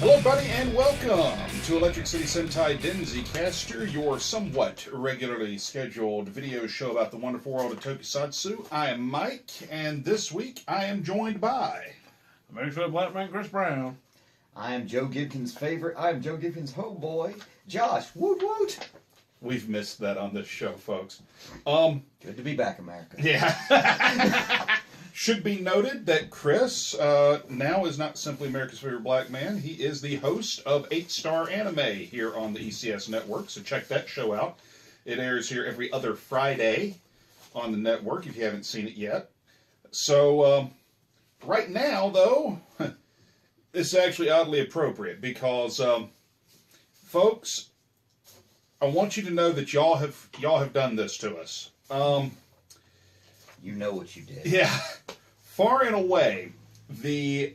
Hello, everybody, and welcome to Electric City Sentai Denzicaster, your somewhat regularly scheduled video show about the wonderful world of Tokusatsu. I am Mike, and this week I am joined by... American Black Man Chris Brown. I am Joe Gibson's homeboy, Josh. Woot woot! We've missed that on this show, folks. Good to be back, America. Yeah. Should be noted that Chris now is not simply America's favorite black man. He is the host of 8-Star Anime here on the ECS network, so check that show out. It airs here every other Friday on the network if you haven't seen it yet. So, right now, though, this is actually oddly appropriate because, folks, I want you to know that y'all have done this to us. You know what you did. Yeah. Far and away, the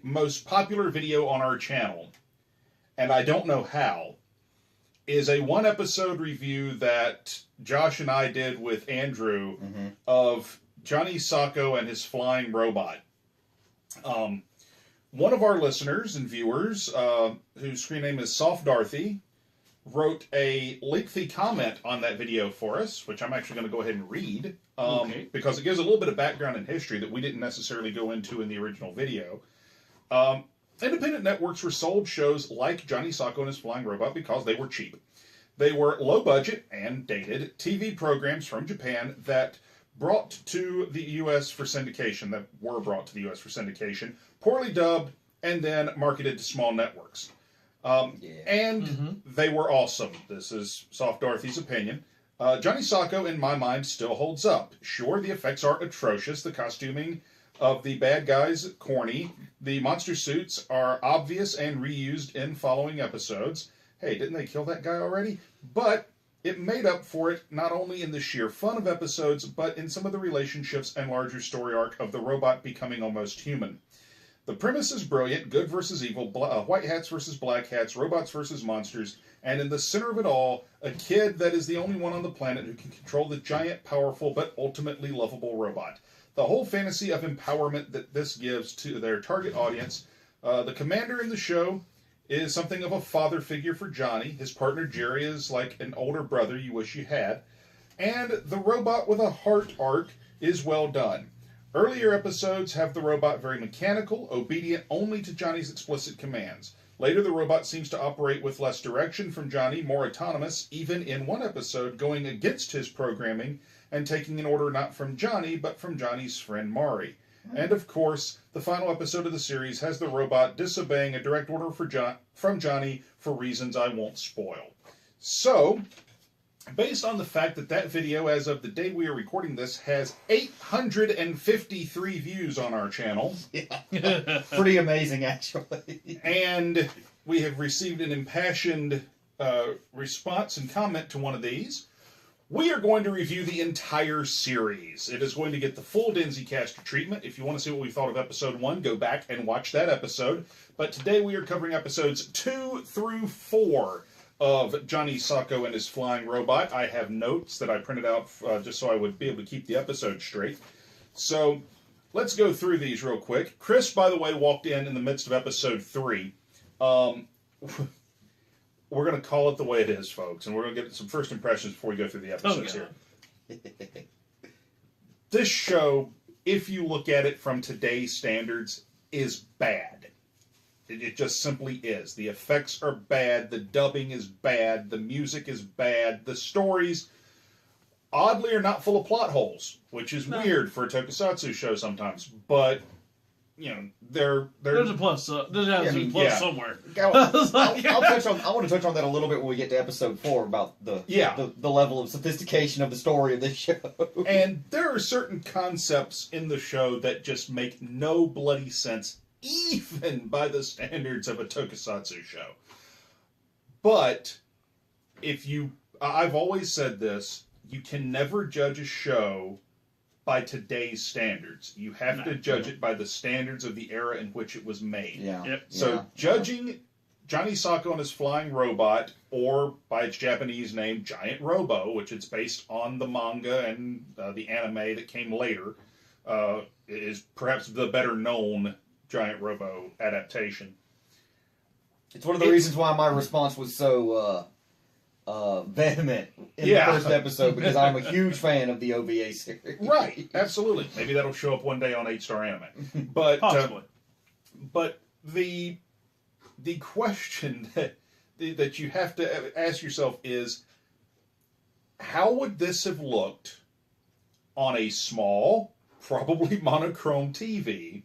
most popular video on our channel, and I don't know how, is a one-episode review that Josh and I did with Andrew of Johnny Sokko and His Flying Robot. One of our listeners and viewers, whose screen name is Soft Dorothy, wrote a lengthy comment on that video for us, which I'm actually going to go ahead and read, because it gives a little bit of background and history that we didn't necessarily go into in the original video. Independent networks were sold shows like Johnny Sokko and His Flying Robot because they were cheap. They were low-budget and dated TV programs from Japan that brought to the U.S. for syndication, poorly dubbed, and then marketed to small networks. They were awesome. This is Soft Dorothy's opinion. Johnny Sokko, in my mind, still holds up. Sure, the effects are atrocious. The costuming of the bad guys, corny. The monster suits are obvious and reused in following episodes. Hey, didn't they kill that guy already? But it made up for it not only in the sheer fun of episodes, but in some of the relationships and larger story arc of the robot becoming almost human. The premise is brilliant: good versus evil, white hats versus black hats, robots versus monsters, and in the center of it all, a kid that is the only one on the planet who can control the giant, powerful, but ultimately lovable robot. The whole fantasy of empowerment that this gives to their target audience. The commander in the show is something of a father figure for Johnny. His partner Jerry is like an older brother you wish you had. And the robot with a heart arc is well done. Earlier episodes have the robot very mechanical, obedient only to Johnny's explicit commands. Later, the robot seems to operate with less direction from Johnny, more autonomous, even in one episode going against his programming and taking an order not from Johnny, but from Johnny's friend Mari. And of course, the final episode of the series has the robot disobeying a direct order from Johnny for reasons I won't spoil. So, based on the fact that that video, as of the day we are recording this, has 853 views on our channel. Yeah. Pretty amazing, actually. And we have received an impassioned response and comment to one of these. We are going to review the entire series. It is going to get the full Denzicaster treatment. If you want to see what we thought of episode 1, go back and watch that episode. But today we are covering episodes 2 through 4 of Johnny Sokko and His Flying Robot. I have notes that I printed out just so I would be able to keep the episode straight. So, let's go through these real quick. Chris, by the way, walked in the midst of episode 3. We're going to call it the way it is, folks, and we're going to get some first impressions before we go through the episodes here. This show, if you look at it from today's standards, is bad. It just simply is. The effects are bad. The dubbing is bad. The music is bad. The stories, oddly, are not full of plot holes, which is weird for a Tokusatsu show sometimes. But, you know, there's a plus. There's a plus somewhere. I want to touch on that a little bit when we get to episode 4 about the level of sophistication of the story of this show. And there are certain concepts in the show that just make no bloody sense, even by the standards of a Tokusatsu show. But I've always said this, you can never judge a show by today's standards. You have to judge it by the standards of the era in which it was made. Yeah. Yep. So judging Johnny Sokko and His Flying Robot, or by its Japanese name, Giant Robo, which it's based on the manga and the anime that came later, is perhaps the better known Giant Robo adaptation. It's one of the reasons why my response was so vehement in the first episode, because I'm a huge fan of the OVA series. Right, absolutely. Maybe that'll show up one day on 8-Star Anime. But possibly. But the question that you have to ask yourself is, how would this have looked on a small, probably monochrome TV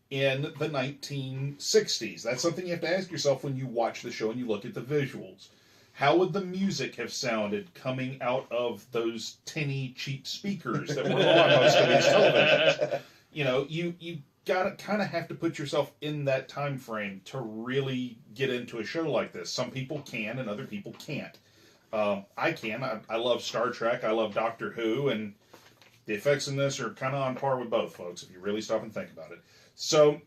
in the 1960s? That's something you have to ask yourself when you watch the show and you look at the visuals. How would the music have sounded coming out of those tinny, cheap speakers that were on most of these televisions? You know, you gotta kind of have to put yourself in that time frame to really get into a show like this. Some people can, and other people can't. I can. I love Star Trek. I love Doctor Who, and the effects in this are kind of on par with both, folks, if you really stop and think about it. So,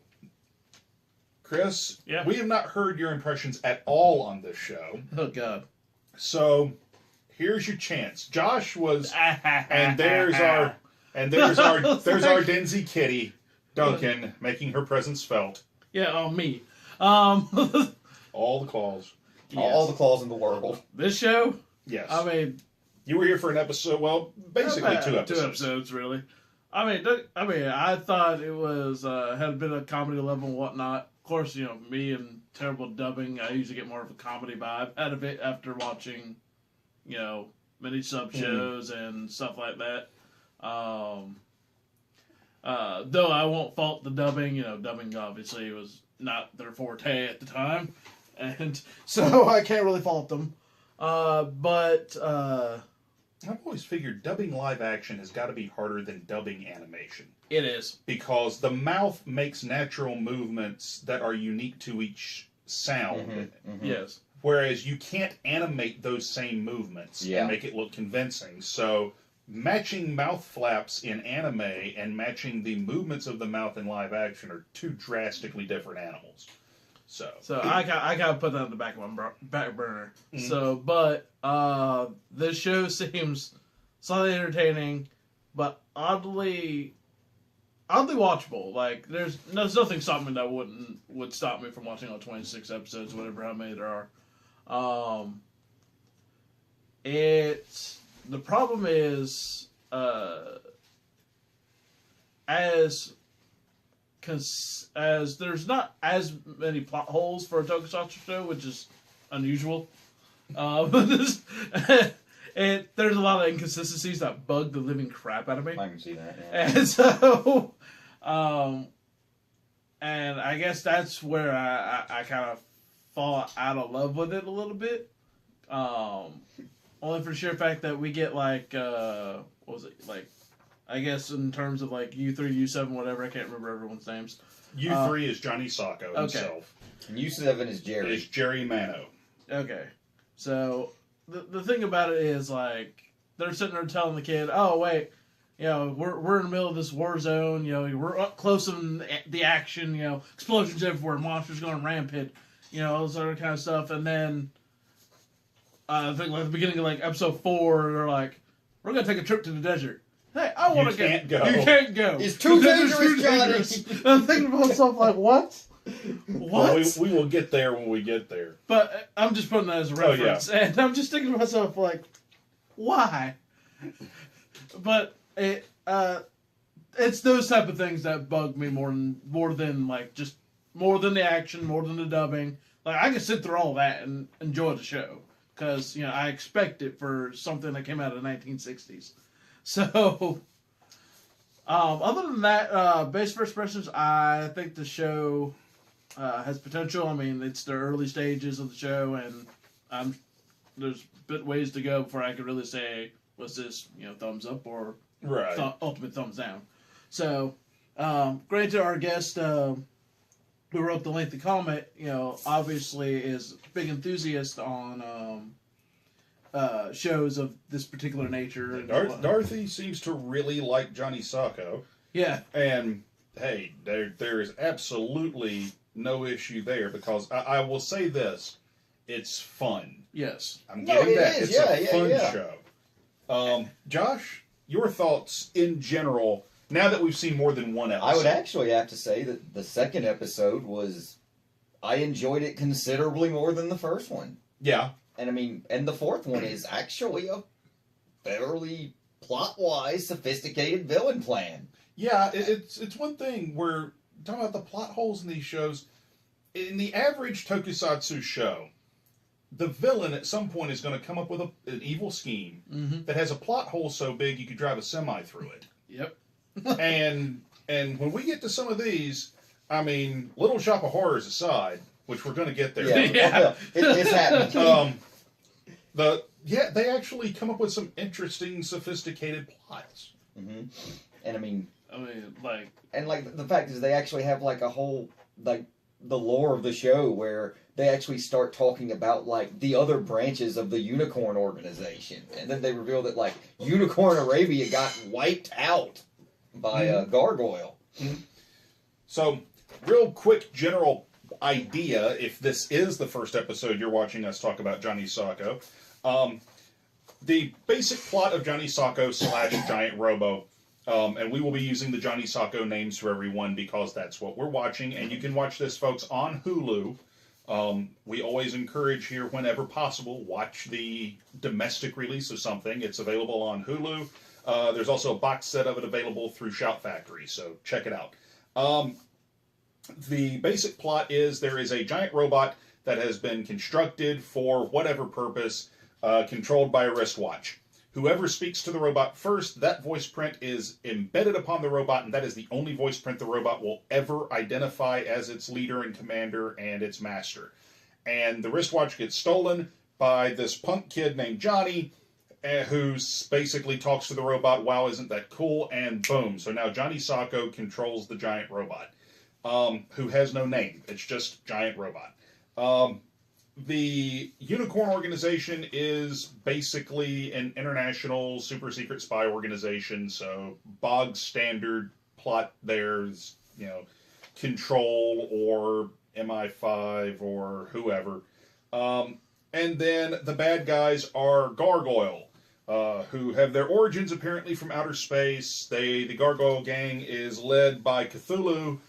Chris, we have not heard your impressions at all on this show. Oh, God. So, here's your chance. Josh was, and there's our Denzi kitty, Duncan, making her presence felt. Yeah, me. All the claws. Yes. All the claws in the world. This show? Yes. I mean, you were here for an episode. Well, basically 2 episodes. 2 episodes, really. I mean, I thought it was had a bit of comedy level and whatnot. Of course, you know, me and terrible dubbing, I usually get more of a comedy vibe out of it after watching, you know, many sub shows and stuff like that. Though I won't fault the dubbing. You know, dubbing obviously was not their forte at the time. And so I can't really fault them. But I've always figured dubbing live action has got to be harder than dubbing animation. It is. Because the mouth makes natural movements that are unique to each sound. Yes. Whereas you can't animate those same movements and make it look convincing. So matching mouth flaps in anime and matching the movements of the mouth in live action are 2 drastically different animals. So I gotta put that in the back of my back burner. So, but this show seems slightly entertaining, but oddly watchable. Like there's nothing stopping me that would stop me from watching all 26 episodes, whatever how many there are. The problem is as there's not as many plot holes for a Tokusatsu show, which is unusual. There's a lot of inconsistencies that bug the living crap out of me. I can see that. Yeah. And so, and I guess that's where I kind of fall out of love with it a little bit. Only for the sheer fact that we get like, what was it, like, I guess in terms of like U3, U7, whatever, I can't remember everyone's names. U3 is Johnny Sokko himself. And U7 is Jerry. Is Jerry Mano. Okay. So, the thing about it is, like, they're sitting there telling the kid, oh, wait, you know, we're in the middle of this war zone, you know, we're up close in the action, you know, explosions everywhere, monsters going rampant, you know, all this other kind of stuff. And then, I think like the beginning of like episode 4, they're like, we're going to take a trip to the desert. Hey, I want to go. You can't go. It's too dangerous, Johnny. I'm thinking to myself, like, what? What? Well, we will get there when we get there. But I'm just putting that as a reference. And I'm just thinking to myself, like, why? But it's those type of things that bug me more than the action, more than the dubbing. Like, I can sit through all that and enjoy the show. Because, you know, I expect it for something that came out of the 1960s. So, other than that, base first impressions, I think the show has potential. I mean, it's the early stages of the show, and there's a bit ways to go before I could really say, was this, you know, thumbs up or ultimate thumbs down. So, granted, our guest who wrote the lengthy comment, you know, obviously is a big enthusiast on shows of this particular nature. Dorothy seems to really like Johnny Sokko. Yeah. And, hey, there is absolutely no issue there, because I will say this, it's fun. Yes. I'm getting that. It's a fun show. Josh, your thoughts in general now that we've seen more than one episode. I would actually have to say that the second episode I enjoyed it considerably more than the first one. Yeah. And the fourth one is actually a fairly plot-wise sophisticated villain plan. Yeah, it's one thing where, talking about the plot holes in these shows, in the average Tokusatsu show, the villain at some point is going to come up with an evil scheme that has a plot hole so big you could drive a semi through it. Yep. and when we get to some of these, Little Shop of Horrors aside, which we're going to get there. Yeah. It's happening. They actually come up with some interesting, sophisticated plots. Mm-hmm. And the fact is they actually have like a whole, like, the lore of the show where they actually start talking about like the other branches of the Unicorn organization, and then they reveal that like Unicorn Arabia got wiped out by a gargoyle. Mm-hmm. So, real quick general idea, if this is the first episode you're watching us talk about Johnny Sokko, the basic plot of Johnny Sokko / Giant Robo. And we will be using the Johnny Sokko names for everyone because that's what we're watching. And you can watch this, folks, on Hulu. We always encourage here, whenever possible, watch the domestic release of something. It's available on Hulu. There's also a box set of it available through Shout Factory, so check it out. The basic plot is there is a giant robot that has been constructed for whatever purpose, controlled by a wristwatch. Whoever speaks to the robot first, that voice print is embedded upon the robot, and that is the only voice print the robot will ever identify as its leader and commander and its master. And the wristwatch gets stolen by this punk kid named Johnny, who basically talks to the robot, wow, isn't that cool? And boom. So now Johnny Sokko controls the giant robot, who has no name. It's just giant robot. The Unicorn organization is basically an international super secret spy organization, so bog standard plot there's, Control or MI5 or whoever. And then the bad guys are Gargoyle, who have their origins apparently from outer space. The Gargoyle gang is led by Cthulhu,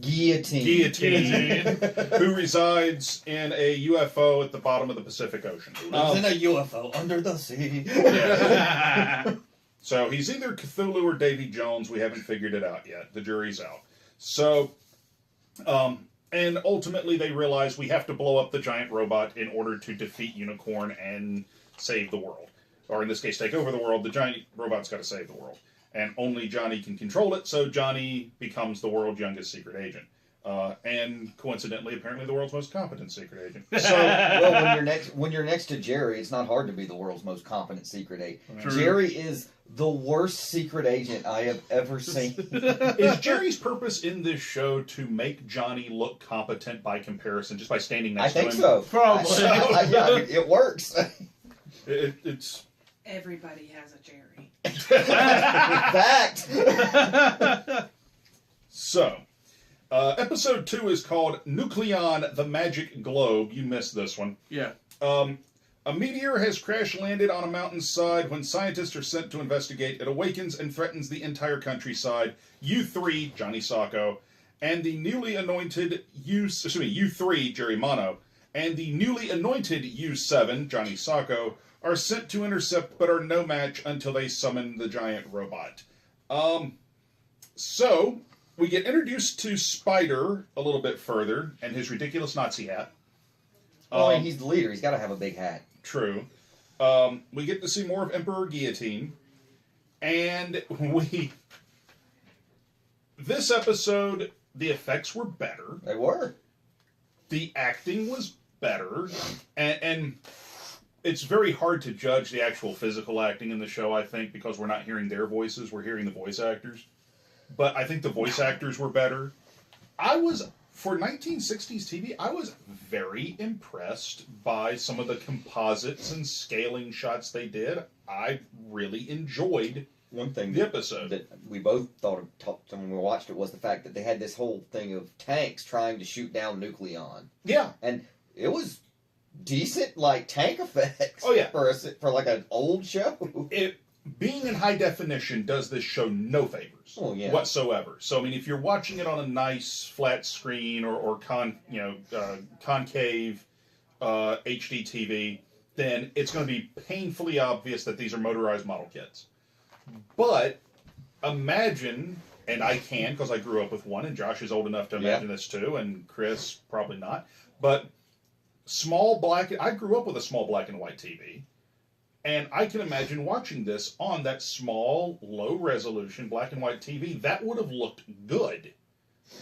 Guillotine, who resides in a UFO at the bottom of the Pacific Ocean. Lives in a UFO under the sea. So he's either Cthulhu or Davy Jones. We haven't figured it out yet. The jury's out. So, and ultimately they realize we have to blow up the giant robot in order to defeat Unicorn and save the world. Or in this case, take over the world. The giant robot's got to save the world. And only Johnny can control it, so Johnny becomes the world's youngest secret agent. And coincidentally, apparently the world's most competent secret agent. So, well, when you're next to Jerry, it's not hard to be the world's most competent secret agent. True. Jerry is the worst secret agent I have ever seen. Is Jerry's purpose in this show to make Johnny look competent by comparison, just by standing next to him? I think so. Probably. It works. It's... Everybody has a Jerry. Fact. So, episode 2 is called Nucleon, the Magic Globe. You missed this one. Yeah. A meteor has crash-landed on a mountainside. When scientists are sent to investigate, it awakens and threatens the entire countryside. U3, Johnny Sokko, and the newly anointed U3, Jerry Mono, and the newly anointed U7, Johnny Sokko, are sent to intercept but are no match until they summon the giant robot. So, we get introduced to Spider a little bit further, and his ridiculous Nazi hat. Well, he's the leader. He's got to have a big hat. True. We get to see more of Emperor Guillotine. And this episode, the effects were better. They were. The acting was better. And it's very hard to judge the actual physical acting in the show, I think, because we're not hearing their voices, we're hearing the voice actors. But I think the voice actors were better. For 1960s TV, I was very impressed by some of the composites and scaling shots they did. I really enjoyed one thing the episode that we both thought when we watched it was the fact that they had this whole thing of tanks trying to shoot down Nucleon. Yeah. And it was decent, like, tank effects. Oh, yeah. For like an old show. being in high definition does this show no favors whatsoever. So, I mean, if you're watching it on a nice flat screen or concave HD TV, then it's going to be painfully obvious that these are motorized model kits. But imagine, and I can because I grew up with one, and Josh is old enough to imagine this too, and Chris probably not. But I grew up with a small black and white TV. And I can imagine watching this on that small, low-resolution black and white TV. That would have looked good.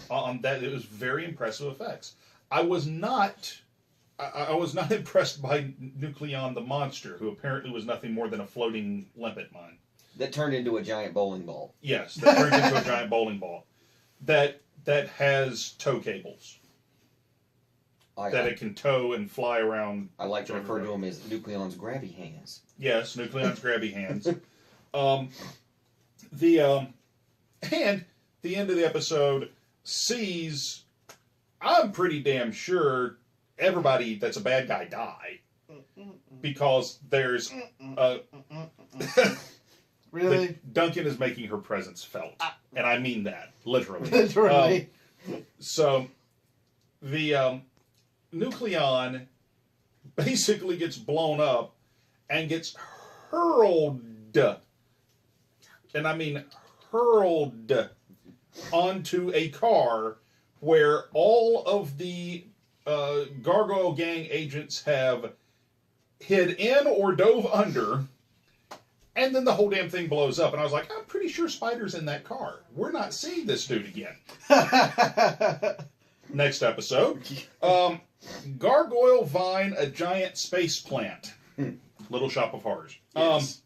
It was very impressive effects. I was not impressed by Nucleon the monster, who apparently was nothing more than a floating limpet mine. That turned into a giant bowling ball. Yes, that turned into a giant bowling ball. That has tow cables. That it can tow and fly around. I like to refer to them as Nucleon's grabby hands. Yes, Nucleon's grabby hands. And the end of the episode sees, I'm pretty damn sure everybody that's a bad guy died. Because there's really? Duncan is making her presence felt. And I mean that, literally. Literally. So the Nucleon basically gets blown up and gets hurled, and I mean hurled, onto a car where all of the Gargoyle Gang agents have hid in or dove under, and then the whole damn thing blows up. And I was like, I'm pretty sure Spider's in that car. We're not seeing this dude again. Next episode. Gargoyle Vine, a giant space plant. Little Shop of Horrors. Yes.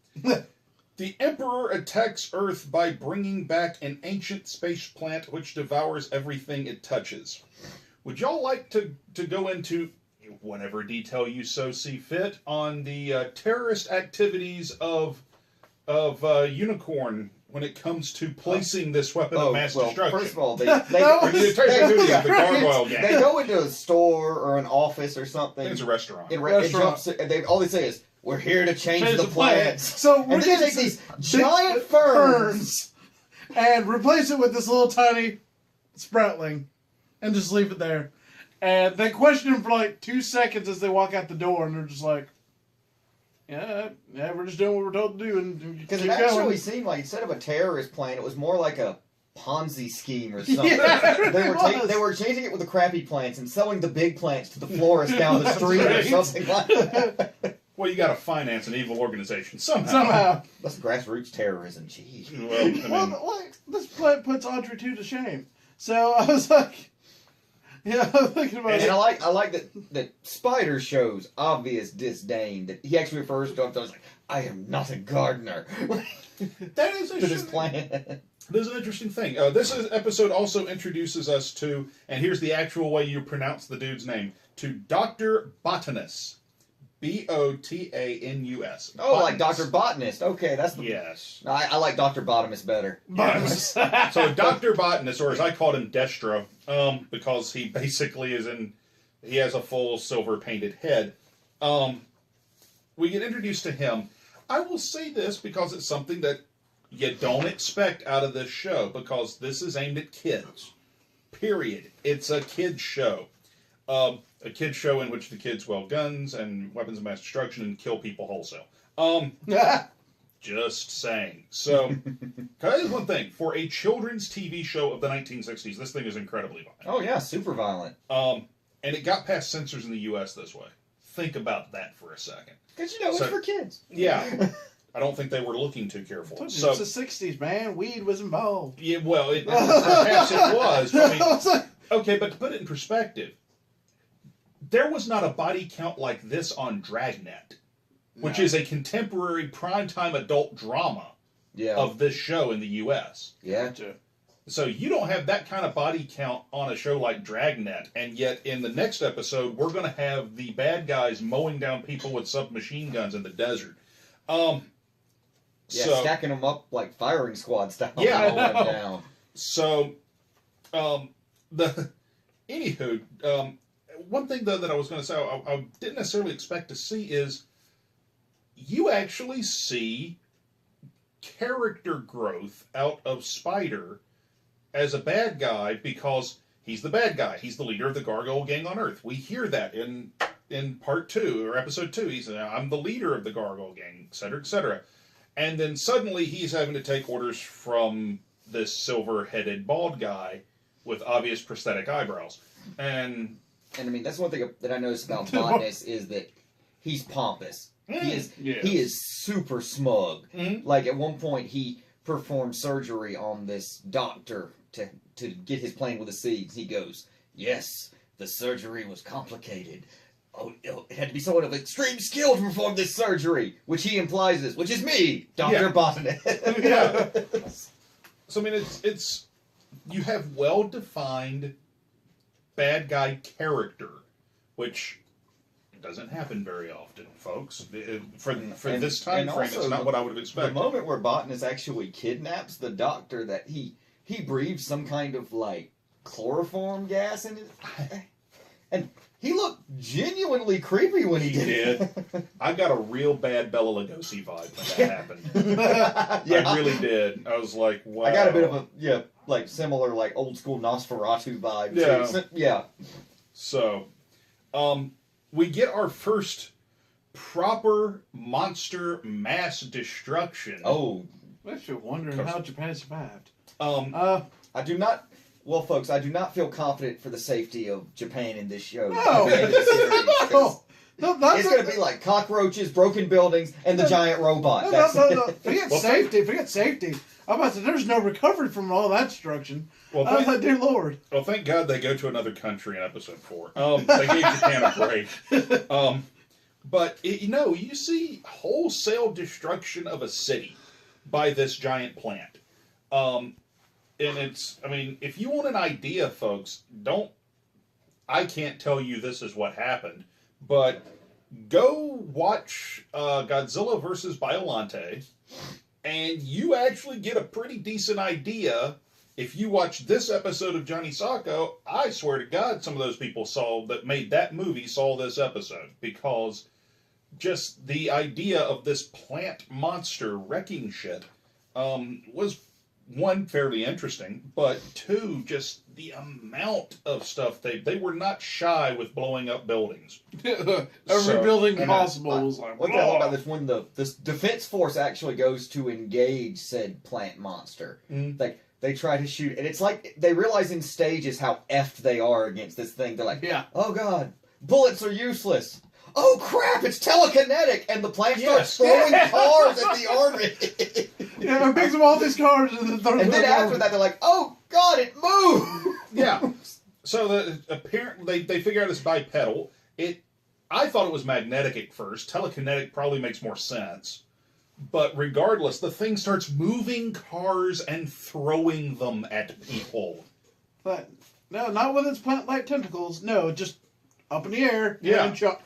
The Emperor attacks Earth by bringing back an ancient space plant which devours everything it touches. Would y'all like to go into whatever detail you so see fit on the terrorist activities of Unicorn when it comes to placing this weapon of mass destruction? First of all, they the Gargoyle Gang. They go into a store or an office or something. It's a restaurant. All they say is, "We're here to change the plants." So we're and then they take these giant ferns and replace it with this little tiny sproutling, and just leave it there. And they question him for like 2 seconds as they walk out the door, and they're just like, Yeah, we're just doing what we're told to do, and because it actually seemed like instead of a terrorist plan, it was more like a Ponzi scheme or something. Yeah, they were changing it with the crappy plants and selling the big plants to the florist down the street or something like that. Well, you got to finance an evil organization somehow. That's grassroots terrorism. Jeez. Well, this plant puts Audrey 2 to shame. So I was like, yeah, I'm thinking about it. And I like that Spider shows obvious disdain. That he actually refers to him. I was like, I am not a gardener. That is to this plant. This is an interesting thing. This episode also introduces us to, and here's the actual way you pronounce the dude's name, to Dr. Botanus. Botanus. Oh, like Dr. Botanist. Okay, that's the... Yes. I like Dr. Botanist better. Yes. So Dr. Botanist, or as I called him, Destro, because he basically he has a full silver painted head. We get introduced to him. I will say this because it's something that you don't expect out of this show, because this is aimed at kids. Period. It's a kids show. A kids show in which the kids wield guns and weapons of mass destruction and kill people wholesale. Just saying. So, can I tell you one thing? For a children's TV show of the 1960s, this thing is incredibly violent. Oh yeah, super violent. And it got past censors in the U.S. this way. Think about that for a second. Because it's for kids. Yeah. I don't think they were looking too careful. So, it's the 60s, man. Weed was involved. Yeah, well, perhaps it was. But I mean, okay, but to put it in perspective, there was not a body count like this on Dragnet, which is a contemporary primetime adult drama of this show in the U.S. Yeah. So you don't have that kind of body count on a show like Dragnet, and yet in the next episode, we're going to have the bad guys mowing down people with submachine guns in the desert. Stacking them up like firing squad style. Yeah, down. So, anywho, one thing though that I was going to say I didn't necessarily expect to see is you actually see character growth out of Spider as a bad guy because he's the bad guy. He's the leader of the Gargoyle Gang on Earth. We hear that in part 2 or episode 2. He's I'm the leader of the Gargoyle Gang, etc., etc. And then suddenly he's having to take orders from this silver-headed bald guy with obvious prosthetic eyebrows. And I mean, that's one thing that I noticed about Botanist is that he's pompous. He is super smug. Mm-hmm. Like at one point, he performed surgery on this doctor to get his plane with the seeds. He goes, "Yes, the surgery was complicated. Oh, it had to be someone of extreme skill to perform this surgery," which he implies which is me, Dr. Botanist. Yeah. So I mean, it's you have well-defined bad guy character, which doesn't happen very often, folks. For this time frame, it's not what I would have expected. The moment where Botanist actually kidnaps the doctor, that he breathes some kind of like chloroform gas in his, and he looked genuinely creepy when he did. I got a real bad Bela Lugosi vibe when that happened. Yeah. I really did. I was like, wow. I got a bit of a like similar like old school Nosferatu vibe. Yeah. Too. Yeah. So, we get our first proper monster mass destruction. Oh, Makes you wondering how Japan survived. I do not. Well, folks, I do not feel confident for the safety of Japan in this show. No. It's going to be like cockroaches, broken buildings, and the giant robot. No. Forget safety. I'm about to say, there's no recovery from all that destruction. Well, I was like, dear Lord. Well, thank God they go to another country in episode 4. They gave Japan a break. But, you see wholesale destruction of a city by this giant plant. And it's, I mean, if you want an idea, folks, I can't tell you this is what happened, but go watch Godzilla vs. Biollante, and you actually get a pretty decent idea. If you watch this episode of Johnny Sokko, I swear to God, some of those people that made that movie saw this episode, because just the idea of this plant monster wrecking shit was, one, fairly interesting, but two, just the amount of stuff they were not shy with blowing up buildings. Every building possible was like, what I love about this, when this defense force actually goes to engage said plant monster, like they try to shoot, and it's like they realize in stages how effed they are against this thing. They're like, oh god, bullets are useless. Oh crap, it's telekinetic! And the plant starts throwing cars at the army. Yeah, it picks up all these cars and then after that, they're like, oh god, it moved! Yeah. So apparently they figure out it's bipedal. I thought it was magnetic at first. Telekinetic probably makes more sense. But regardless, the thing starts moving cars and throwing them at people. But no, not with its plant-like tentacles. No, just up in the air. Yeah. And chuck.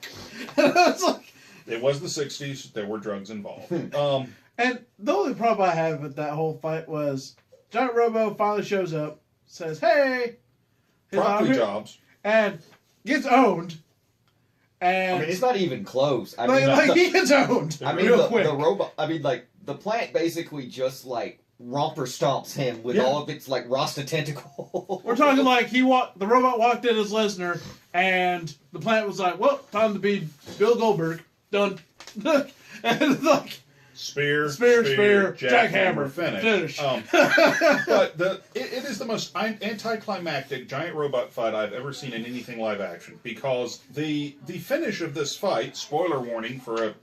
It's like, it was the 60s. There were drugs involved. And the only problem I had with that whole fight was Giant Robo finally shows up, says, hey! Property jobs. And gets owned. And I mean, it's not even close. I mean, he gets owned. I mean, real quick. the robot. I mean, like the plant basically just like romper stomps him with all of its like Rasta tentacles. We're talking like the robot walked in as Lesnar, and the plant was like, "Well, time to be Bill Goldberg." Done. And like spear, jackhammer, finish. But it is the most anticlimactic giant robot fight I've ever seen in anything live action, because the finish of this fight, spoiler warning for a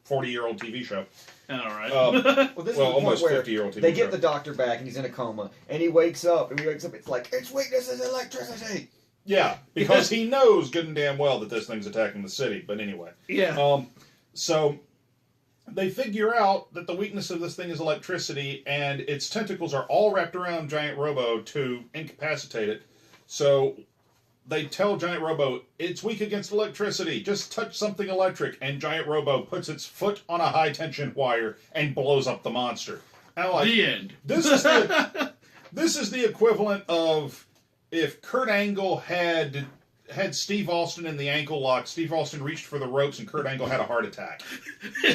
40-year-old TV show. All right. Almost 50-year-old TV show. They get the doctor back, and he's in a coma, and he wakes up, it's like, its weakness is electricity. Yeah, because he knows good and damn well that this thing's attacking the city. But anyway. Yeah. So they figure out that the weakness of this thing is electricity, and its tentacles are all wrapped around Giant Robo to incapacitate it. So they tell Giant Robo, it's weak against electricity. Just touch something electric. And Giant Robo puts its foot on a high-tension wire and blows up the monster. And I'm like, the end. This is the equivalent of if Kurt Angle had had Steve Austin in the ankle lock. Steve Austin reached for the ropes, and Kurt Angle had a heart attack.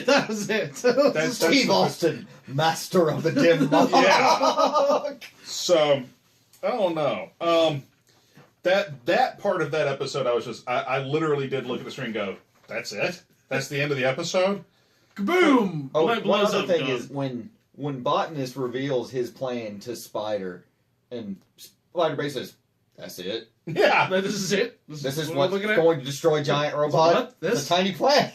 That was it. That's Steve Austin, master of the dim mark. Yeah. So, I don't know. That part of that episode, I literally did look at the screen and go, that's it? That's the end of the episode? Kaboom! Oh, Blade one blows other up, thing done. is when Botanist reveals his plan to Spider, and Spider Base says, "That's it. Yeah. This is it. This is what what's we're looking at. going to destroy Giant Robot. What? This? The tiny plant."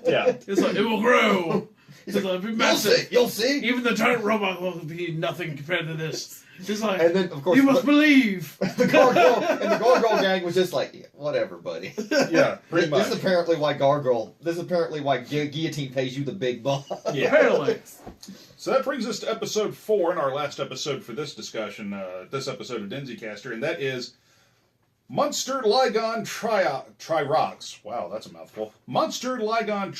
Yeah. It's like, it will grow. He's It's like, like, be "You'll massive. see. You'll see." Even the giant robot will be nothing compared to this. It's like, And then, of course, you must believe. the Gargoyle gang was just like, "Yeah, whatever, buddy." Yeah, pretty much. This is apparently why Guillotine pays you the big bucks. Yeah. Apparently. So that brings us to episode 4, and our last episode for this discussion, this episode of Denzicaster, and that is Monster Ligon Trirox. Wow, that's a mouthful. Monster Ligon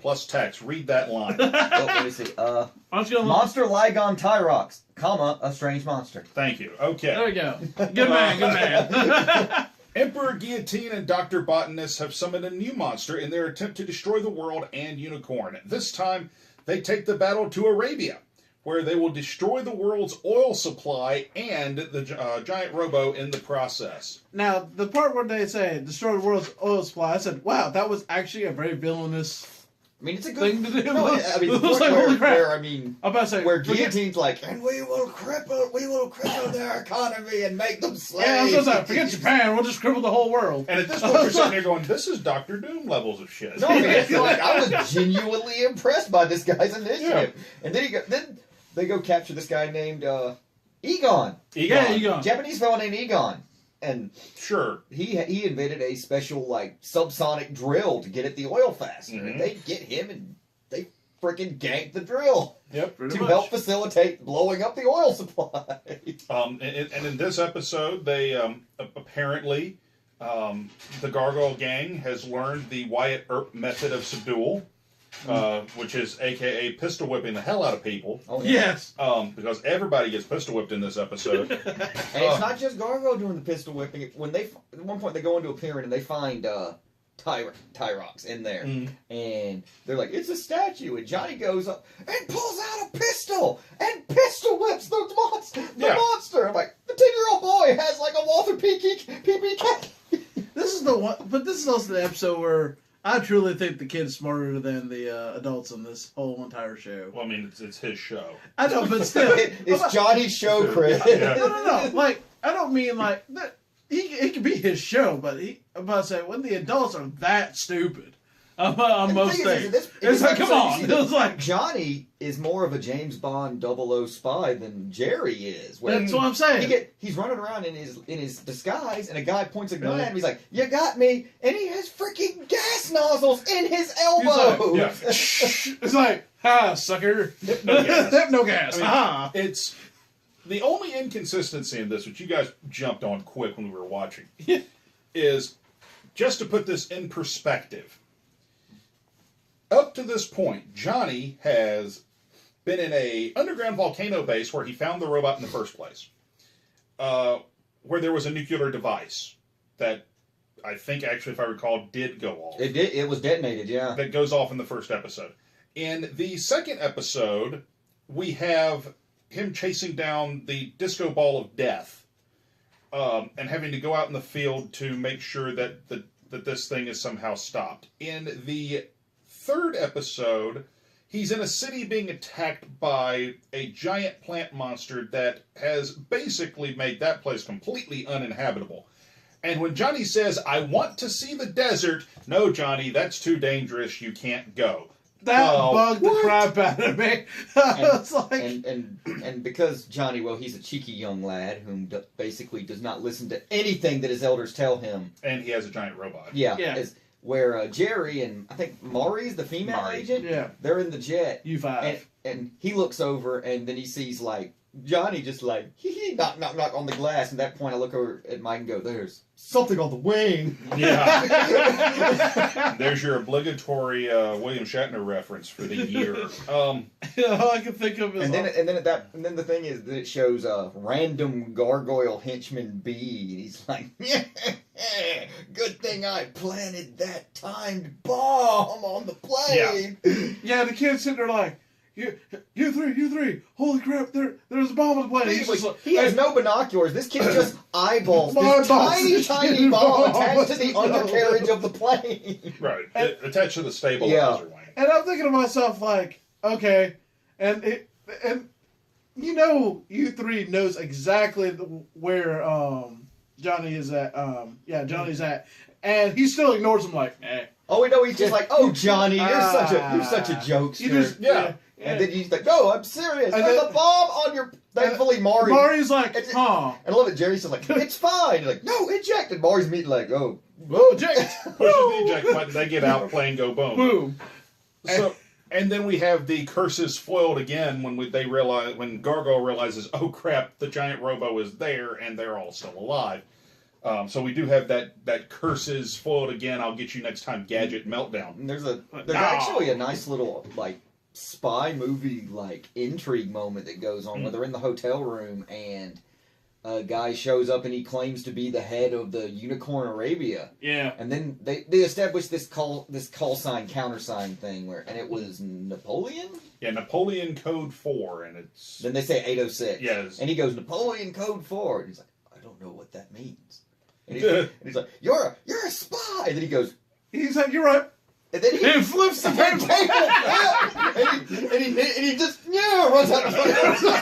plus text. Read that line. Oh, let me see. I'm just gonna look. Monster Ligon Tyrox, comma, a strange monster. Thank you. Okay. There we go. Good man, good man. Emperor Guillotine and Dr. Botanist have summoned a new monster in their attempt to destroy the world and Unicorn. This time, they take the battle to Arabia, where they will destroy the world's oil supply and the giant robo in the process. Now, the part where they say destroy the world's oil supply, I said, wow, that was actually a very villainous I mean, it's a good thing to do. No, I mean, It was like, holy crap. where, I mean, I'm about to say, where forget- Guillotine's like, and we will cripple their economy and make them slaves. Yeah, I was gonna say, forget Japan, we'll just cripple the whole world. And at this point, you're sitting here going, this is Dr. Doom levels of shit. No, I mean, it's like, I was genuinely impressed by this guy's initiative. And then they go capture this guy named Egon. Yeah, you go. Japanese fellow named Egon. And Sure. he invented a special, like, subsonic drill to get at the oil faster. Mhm. And they get him and they freaking gank the drill Yep. Pretty to much. help facilitate blowing up the oil supply. And in this episode, they apparently the Gargoyle Gang has learned the Wyatt Earp method of subdual, which is AKA pistol whipping the hell out of people. Oh, Yes. Because everybody gets pistol whipped in this episode. And it's not just Gargoyle doing the pistol whipping. When they at one point they go into a pyramid and they find Tyrox in there, and they're like, "It's a statue." And Johnny goes up and pulls out a pistol and pistol whips the monster. I'm like, the 10-year-old boy has like a Walther PPK. This is the one, but this is also the episode where I truly think the kid's smarter than the adults on this whole entire show. Well, I mean, it's his show. I know, but still. It's Johnny's show, Chris. Yeah. No. Like, I don't mean like that. It could be his show, but I'm about to say when the adults are that stupid on most things, it's like, come on. It was like Johnny is more of a James Bond 00 spy than Jerry is. Where that's what I'm saying. he's running around in his disguise, and a guy points a gun at him. He's like, "You got me!" And he has freaking gas nozzles in his elbow. Yeah. It's like, ha, sucker. No gas. No gas. I mean, Ah. It's the only inconsistency in this, which you guys jumped on quick when we were watching, is just to put this in perspective. Up to this point, Johnny has been in a underground volcano base where he found the robot in the first place, where there was a nuclear device that I think, actually, if I recall, did go off. It was detonated, yeah. That goes off in the first episode. In the second episode, we have him chasing down the disco ball of death, and having to go out in the field to make sure that this thing is somehow stopped. In the third episode, he's in a city being attacked by a giant plant monster that has basically made that place completely uninhabitable. And when Johnny says, "I want to see the desert," "No, Johnny, that's too dangerous. You can't go." That Oh, bugged the what? crap out of me. It's like, And because Johnny, well, he's a cheeky young lad whom basically does not listen to anything that his elders tell him. And he has a giant robot. Yeah. Where Jerry and I think Maury's the female agent. Yeah. They're in the jet. U5. And he looks over and then he sees like Johnny just like, hee knock, knock, knock on the glass. And at that point, I look over at Mike and go, there's something on the wing. Yeah. There's your obligatory William Shatner reference for the year. All I can think of is. And then the thing is that it shows a random gargoyle henchman B, and he's like, good thing I planted that timed bomb on the plane. Yeah, the kid's sitting there like, you three, holy crap, there's a bomb on the plane. He has no binoculars. This kid just eyeballs this tiny bomb attached to the undercarriage of the plane. Right, attached to the stabilizer wing. And I'm thinking to myself, like, okay, and you three knows exactly where Johnny is at. Johnny's at, and he still ignores him, like, eh. Oh, we know he's just like, oh, Johnny, you're such a jokester. And then he's like, no, I'm serious. And there's a bomb on your... Thankfully, Mari's like, huh. And I love it. Jerry's just like, it's fine. You're like, no, eject. And Mari's meeting like, oh, eject. Pushes the eject button, they get out, plane go boom. Boom. So, and then we have the curses foiled again when when Gargoyle realizes, oh crap, the giant robo is there and they're all still alive. So we do have that curses foiled again. I'll get you next time. Gadget meltdown. And there's actually a nice little like spy movie like intrigue moment that goes on where they're in the hotel room and a guy shows up and he claims to be the head of the Unicorn Arabia. Yeah. And then they established this call sign countersign thing and it was Napoleon. Yeah, Napoleon Code 4, and it's. Then they say 806. Yes. And he goes Napoleon Code 4, and he's like, I don't know what that means. And he's like, you're a spy. And then he goes, he's like, you're right. And then he flips the table. and he just runs out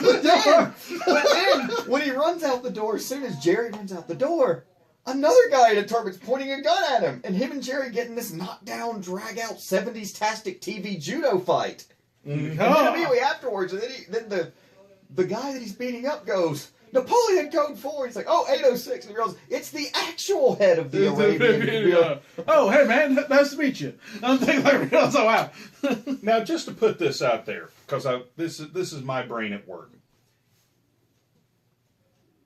the door. But then when he runs out the door, as soon as Jerry runs out the door, another guy in a turban's pointing a gun at him, and him and Jerry get in this knockdown, drag out 70s tastic TV judo fight. And then immediately afterwards, and then the guy that he's beating up goes, Napoleon Code 4. He's like, 806. And he goes, it's the actual head of the Arabian. Oh, hey, man, nice to meet you. I'm thinking, like, oh, wow. Now, just to put this out there, because this is my brain at work.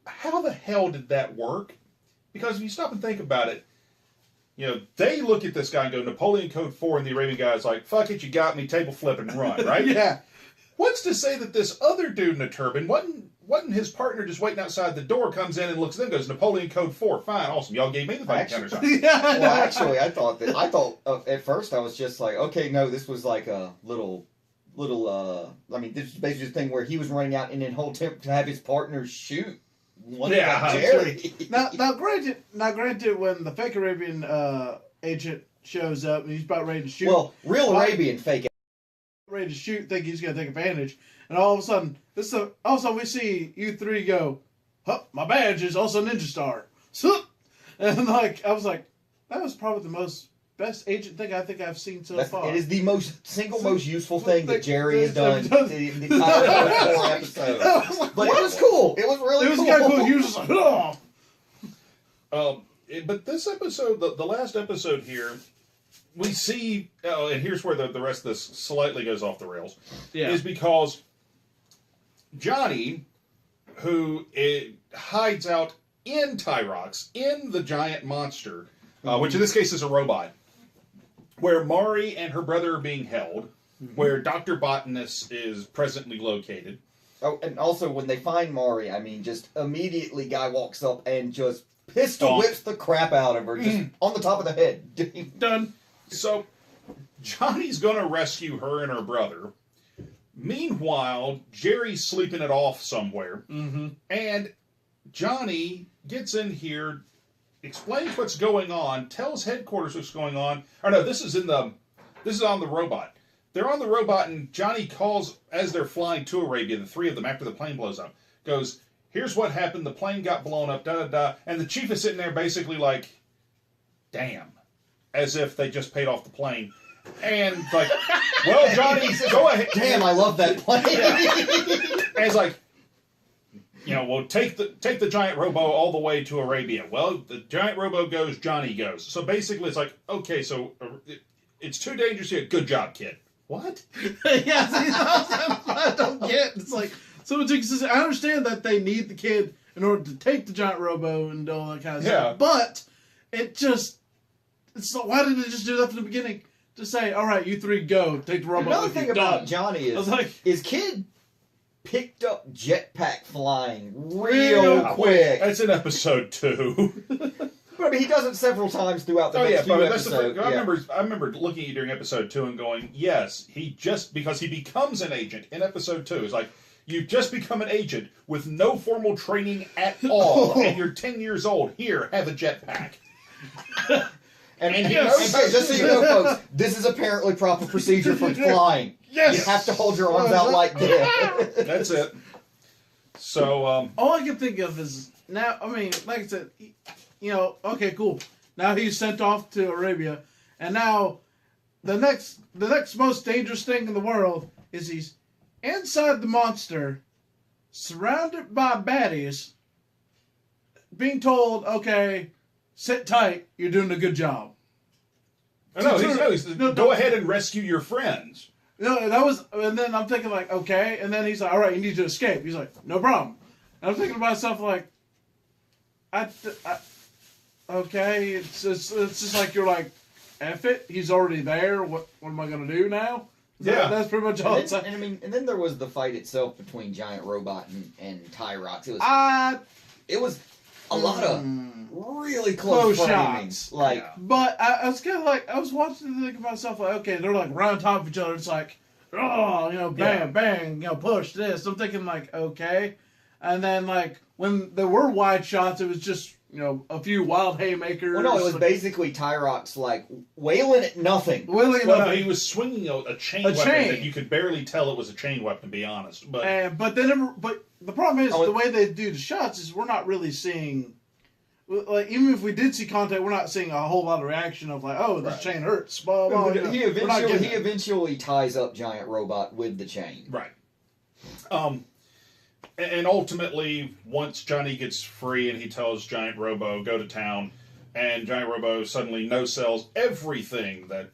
How the hell did that work? Because if you stop and think about it, they look at this guy and go, Napoleon Code 4, and the Arabian guy's like, fuck it, you got me, table flip and run, right? Yeah. What's to say that this other dude in a turban wasn't his partner just waiting outside the door, comes in and looks at them, goes, Napoleon Code 4, fine, awesome, y'all gave me the fighting countersign. Well, actually, I thought at first I was just like, okay, no, this was like a little, I mean, this is basically the thing where he was running out and in whole temp to have his partner shoot one Jerry. Now, granted, when the fake Arabian agent shows up and he's about ready to shoot. Well, real Arabian fake ready to shoot, think he's going to take advantage. And all of a sudden, we see you three go, huh, my badge is also Ninja Star. And I was like, that was probably the best agent thing I think I've seen so far. It is the most useful thing that Jerry has done in the entire 4 episodes. But it was cool. It was really cool. It was kind of cool. You were just like, oh. But this episode, the last episode here, we see, and here's where the rest of this slightly goes off the rails, is because Johnny, who hides out in Tyrox, in the giant monster, which in this case is a robot, where Mari and her brother are being held, where Dr. Botanist is presently located. Oh, and also when they find Mari, I mean, just immediately guy walks up and just pistol whips the crap out of her, just on the top of the head. Done. So, Johnny's going to rescue her and her brother. Meanwhile, Jerry's sleeping it off somewhere. And Johnny gets in here, explains what's going on, tells headquarters what's going on. Or no, this is on the robot. They're on the robot, and Johnny calls as they're flying to Arabia, the three of them, after the plane blows up. Goes, here's what happened, the plane got blown up, da-da-da. And the chief is sitting there basically like, damn. As if they just paid off the plane. And like, well, Johnny, go ahead. Damn, I love that plane. And it's like, well, take the giant robo all the way to Arabia. Well, the giant robo goes, Johnny goes. So basically, it's like, okay, so it's too dangerous here. Good job, kid. What? I don't get. It's like, so it's inconsistent. I understand that they need the kid in order to take the giant robo and all that kind of stuff. But it's like, why didn't they just do that from the beginning? Just say, all right, you three go, take the robo. Another thing about Johnny is kid picked up jetpack flying real quick. That's in episode 2. But I mean, he does it several times throughout the next few episodes. I remember looking at you during episode 2 and going, yes, because he becomes an agent in episode 2. It's like, you've just become an agent with no formal training at all, and you're 10 years old. Here, have a jetpack. And just so you know, folks, this is apparently proper procedure for flying. Yes! You have to hold your arms out like this. That's it. So, all I can think of is, now, I mean, like I said, okay, cool. Now he's sent off to Arabia, and now the next most dangerous thing in the world is he's inside the monster, surrounded by baddies, being told, okay, sit tight, you're doing a good job. Go ahead and rescue your friends. And then I'm thinking like, okay, and then he's like, all right, you need to escape. He's like, no problem. And I'm thinking to myself like, okay, it's just like you're like, F it, he's already there. What am I gonna do now? That's pretty much all. And then there was the fight itself between Giant Robot and Tyrox. It was a lot of really close shots. But I was kind of like, I was watching and thinking to myself like, okay, they're like right on top of each other. It's like, bang, bang, push this. I'm thinking like, okay, and then like when there were wide shots, it was just a few wild haymakers. Well, no, it was basically Tyrox like wailing at nothing. He was swinging a chain weapon that you could barely tell it was a chain weapon, to be honest. But the problem is the way they do the shots is we're not really seeing. Like, even if we did see contact, we're not seeing a whole lot of reaction of like, oh, this chain hurts. Blah, blah, he eventually ties up Giant Robot with the chain. Right. And ultimately, once Johnny gets free and he tells Giant Robo, go to town, and Giant Robo suddenly no-sells everything that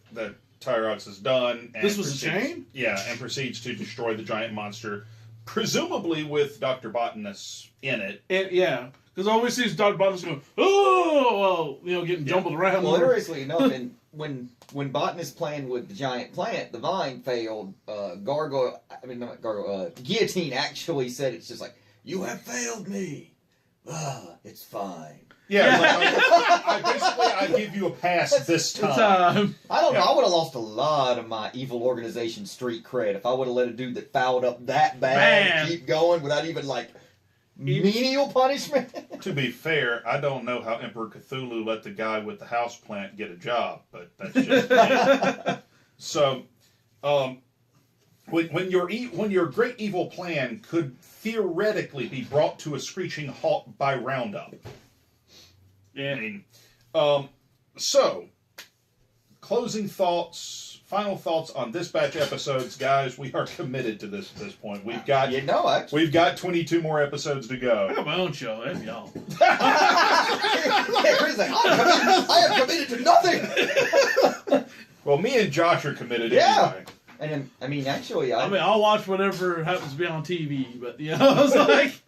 Tyrox has done. And this was a chain? Yeah, and proceeds to destroy the giant monster, presumably with Dr. Botanus in it. Yeah. Because all we see is Dr. Botanus going, oh, well, getting jumbled around. Well, interestingly enough, when Botanus playing with the giant plant, the vine failed. Guillotine actually said it's just like, you have failed me. It's fine. Yeah, I give you a pass this time. I don't know. I would have lost a lot of my evil organization street cred if I would have let a dude that fouled up that bad keep going without even menial punishment. To be fair, I don't know how Emperor Cthulhu let the guy with the houseplant get a job, but that's just me. So, when your great evil plan could theoretically be brought to a screeching halt by Roundup. Yeah. I mean, so, closing thoughts, final thoughts on this batch of episodes, guys. We are committed to this at this point. We've got we've got 22 more episodes to go. I got my own show, that'd be all. I am committed to nothing. Well, me and Josh are committed anyway. And actually, I'll watch whatever happens to be on TV, but I was like,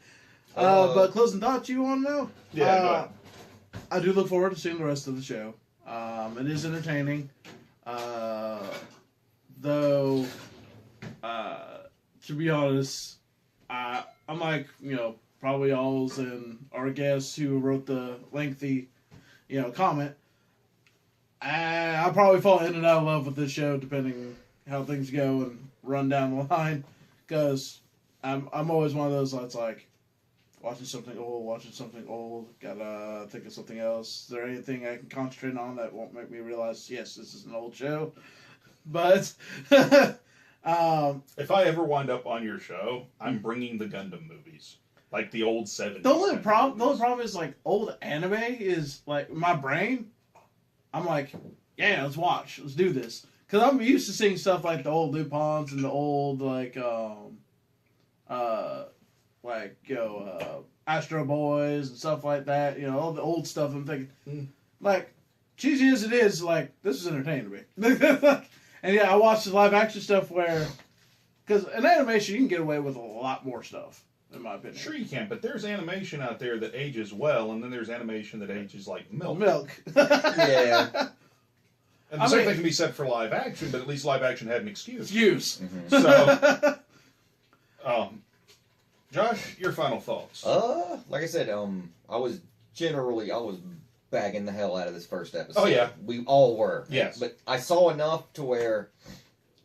but closing thoughts, you want to know? Yeah. Go ahead. I do look forward to seeing the rest of the show. It is entertaining. Though, to be honest, I'm like, probably y'all's and our guests who wrote the lengthy, comment. I'll probably fall in and out of love with this show depending how things go and run down the line. Because I'm always one of those that's like, watching something old, gotta think of something else. Is there anything I can concentrate on that won't make me realize, yes, this is an old show? But, if I ever wind up on your show, I'm bringing the Gundam movies. Like the old 70s. The only problem is, like, old anime is, like, my brain, I'm like, yeah, let's watch. Let's do this. Because I'm used to seeing stuff like the old Lupins and the old, Astro Boys and stuff like that, all the old stuff. I'm thinking, like, cheesy as it is, like, this is entertaining to me. And yeah, I watched the live action stuff where, Because in animation, you can get away with a lot more stuff, in my opinion. Sure you can, but there's animation out there that ages well, and then there's animation that ages like milk. Milk. Yeah. And the same thing can be said for live action, but at least live action had an excuse. Mm-hmm. So, Josh, your final thoughts? Like I said, I was bagging the hell out of this first episode. Oh, yeah. We all were. Yes. But I saw enough to where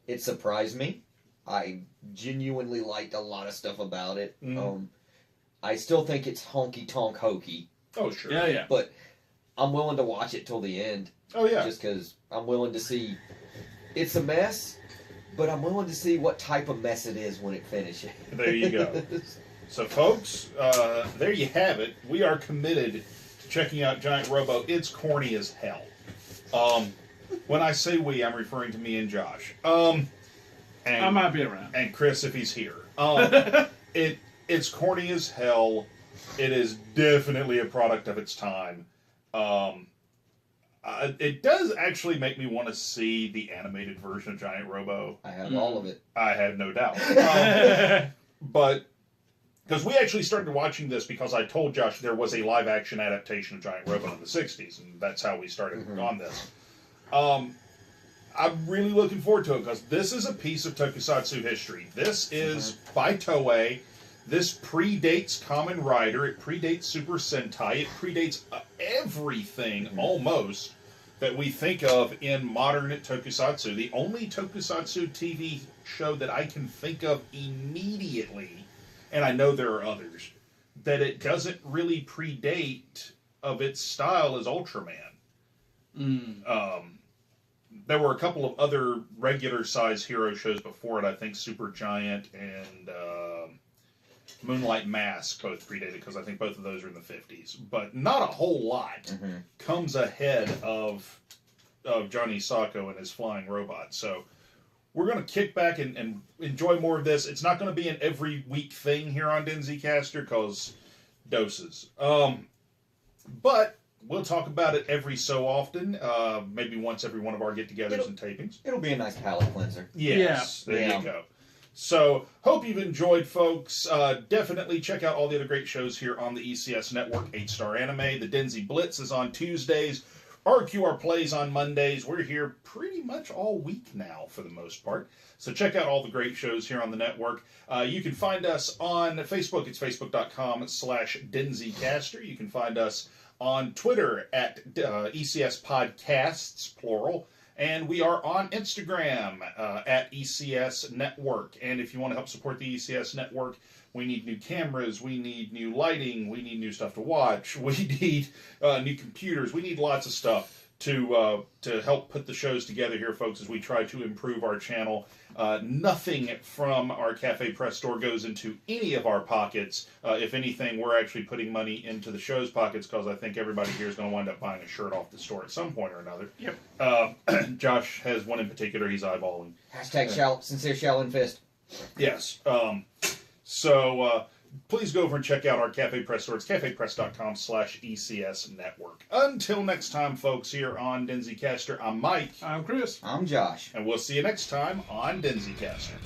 it surprised me. I genuinely liked a lot of stuff about it. I still think it's honky tonk hokey. Oh, sure. Yeah. But I'm willing to watch it till the end. Oh, yeah. Just because I'm willing to see. It's a mess, but I'm willing to see what type of mess it is when it finishes. There you go. So, folks, there you have it. We are committed to checking out Giant Robo. It's corny as hell. When I say we, I'm referring to me and Josh. And, I might be around. And Chris, if he's here. It's corny as hell. It is definitely a product of its time. It does actually make me want to see the animated version of Giant Robo. I have all of it. I have no doubt. But, because we actually started watching this because I told Josh there was a live-action adaptation of Giant Robo in the 60s, and that's how we started on this. I'm really looking forward to it, because this is a piece of Tokusatsu history. This is by Toei. This predates Kamen Rider. It predates Super Sentai. It predates everything, almost, that we think of in modern Tokusatsu. The only Tokusatsu TV show that I can think of immediately, and I know there are others, that it doesn't really predate of its style is Ultraman. There were a couple of other regular-size hero shows before it. I think Super Giant and Moonlight Mask both predated, because I think both of those are in the 50s. But not a whole lot comes ahead of Johnny Sokko and his flying robot. So we're going to kick back and enjoy more of this. It's not going to be an every week thing here on Denzicaster, because doses. But we'll talk about it every so often, maybe once every one of our get-togethers and tapings. It'll be a nice palate cleanser. Yes, there you go. So, hope you've enjoyed, folks. Definitely check out all the other great shows here on the ECS Network. 8-Star Anime, the Denzi Blitz is on Tuesdays, RQR Plays on Mondays. We're here pretty much all week now, for the most part. So check out all the great shows here on the network. You can find us on Facebook. It's facebook.com/Denzicaster. You can find us on Twitter at ECS Podcasts, plural. And we are on Instagram at ECS Network. And if you want to help support the ECS Network, we need new cameras, we need new lighting, we need new stuff to watch, we need new computers, we need lots of stuff to help put the shows together here, folks, as we try to improve our channel. Nothing from our Cafe Press store goes into any of our pockets. If anything, we're actually putting money into the show's pockets, because I think everybody here is going to wind up buying a shirt off the store at some point or another. Yep. Josh has one in particular he's eyeballing. Hashtag sincere Shaolin Fist. Yes. So please go over and check out our Cafe Press store. It's cafepress.com/ECS Network. Until next time, folks, here on Denzicaster, I'm Mike. I'm Chris. I'm Josh. And we'll see you next time on Denzicaster.